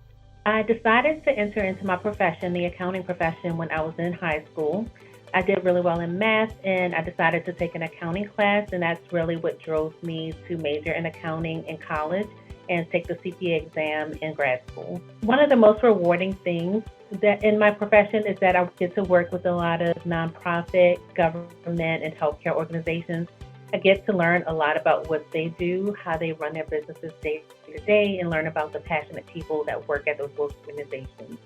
I decided to enter into my profession, the accounting profession, when I was in high school. I did really well in math, and I decided to take an accounting class, and that's really what drove me to major in accounting in college and take the CPA exam in grad school. One of the most rewarding things that in my profession is that I get to work with a lot of nonprofit, government, and healthcare organizations. I get to learn a lot about what they do, how they run their businesses day to day, and learn about the passionate people that work at those organizations.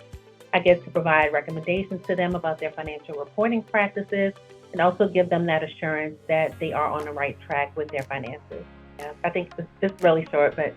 I get to provide recommendations to them about their financial reporting practices and also give them that assurance that they are on the right track with their finances. I think it's really short, but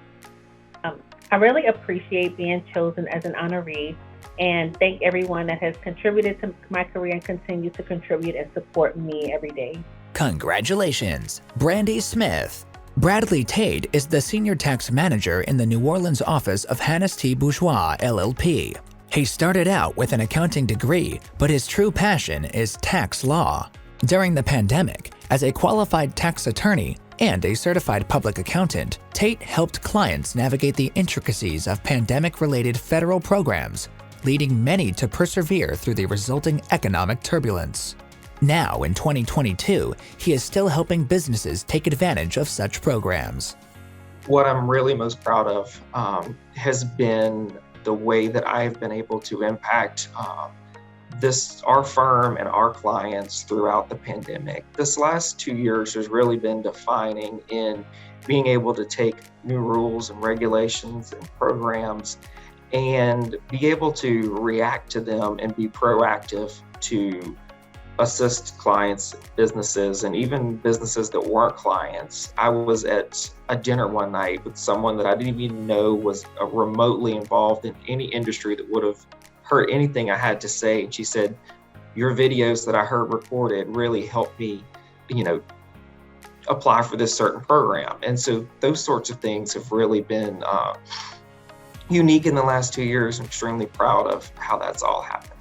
I really appreciate being chosen as an honoree and thank everyone that has contributed to my career and continue to contribute and support me every day. Congratulations, Brandy Smith. Bradley Tate is the Senior Tax Manager in the New Orleans office of Hannes T. Bourgeois, LLP. He started out with an accounting degree, but his true passion is tax law. During the pandemic, as a qualified tax attorney and a certified public accountant, Tate helped clients navigate the intricacies of pandemic-related federal programs, leading many to persevere through the resulting economic turbulence. Now, in 2022, he is still helping businesses take advantage of such programs. What I'm really most proud of has been the way that I've been able to impact our firm and our clients throughout the pandemic. This last 2 years has really been defining in being able to take new rules and regulations and programs and be able to react to them and be proactive to assist clients, businesses, and even businesses that weren't clients. I was at a dinner one night with someone that I didn't even know was remotely involved in any industry that would have heard anything I had to say. And she said, "Your videos that I heard recorded really helped me, apply for this certain program." And so those sorts of things have really been unique in the last 2 years. I'm extremely proud of how that's all happened.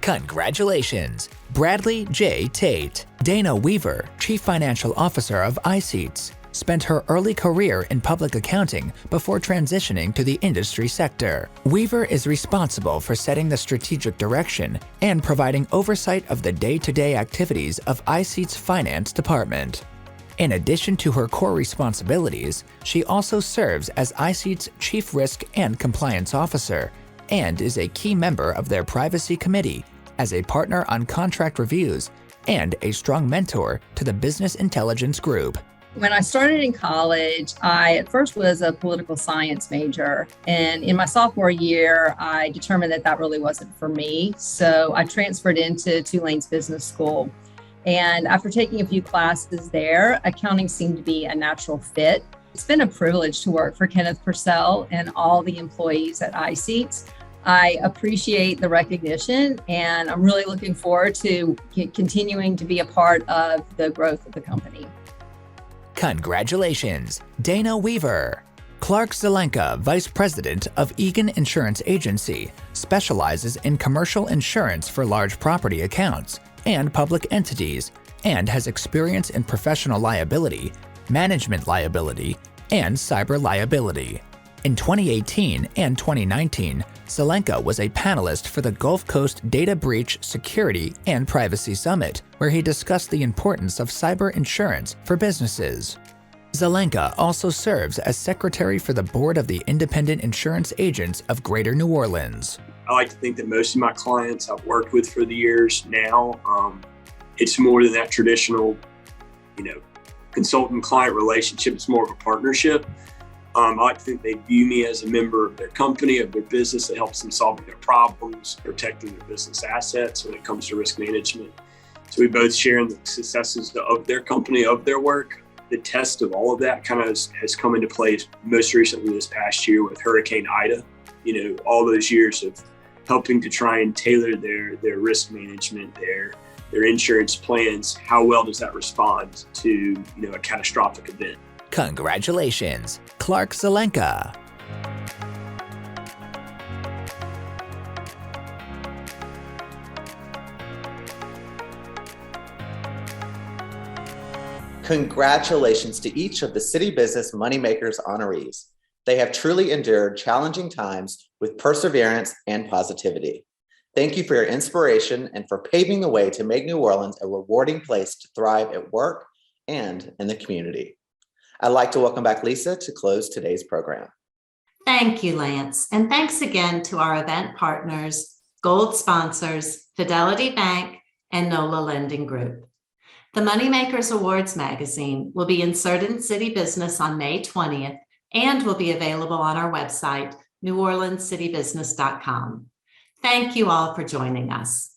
Congratulations, Bradley J. Tate. Dana Weaver, Chief Financial Officer of iSeats, spent her early career in public accounting before transitioning to the industry sector. Weaver is responsible for setting the strategic direction and providing oversight of the day-to-day activities of iSeats' finance department. In addition to her core responsibilities, she also serves as iSeats' Chief Risk and Compliance Officer and is a key member of their Privacy Committee, as a partner on contract reviews, and a strong mentor to the Business Intelligence Group. When I started in college, I at first was a political science major. And in my sophomore year, I determined that that really wasn't for me. So I transferred into Tulane's business school. And after taking a few classes there, accounting seemed to be a natural fit. It's been a privilege to work for Kenneth Purcell and all the employees at iSeats. I appreciate the recognition, and I'm really looking forward to continuing to be a part of the growth of the company. Congratulations, Dana Weaver. Clark Zelenka, Vice President of Egan Insurance Agency, specializes in commercial insurance for large property accounts and public entities, and has experience in professional liability, management liability, and cyber liability. In 2018 and 2019, Zelenka was a panelist for the Gulf Coast Data Breach Security and Privacy Summit, where he discussed the importance of cyber insurance for businesses. Zelenka also serves as secretary for the board of the Independent Insurance Agents of Greater New Orleans. I like to think that most of my clients I've worked with for the years now, it's more than that traditional, consultant-client relationship. It's more of a partnership. I like to think they view me as a member of their company, of their business that helps them solve their problems, protecting their business assets when it comes to risk management. So we both share in the successes of their company, of their work. The test of all of that kind of has come into play most recently this past year with Hurricane Ida. All those years of helping to try and tailor their risk management, their insurance plans. How well does that respond to a catastrophic event? Congratulations, Clark Zelenka. Congratulations to each of the City Business Moneymakers honorees. They have truly endured challenging times with perseverance and positivity. Thank you for your inspiration and for paving the way to make New Orleans a rewarding place to thrive at work and in the community. I'd like to welcome back Lisa to close today's program. Thank you, Lance. And thanks again to our event partners, gold sponsors, Fidelity Bank, and NOLA Lending Group. The Moneymakers Awards magazine will be inserted in City Business on May 20th and will be available on our website, neworleanscitybusiness.com. Thank you all for joining us.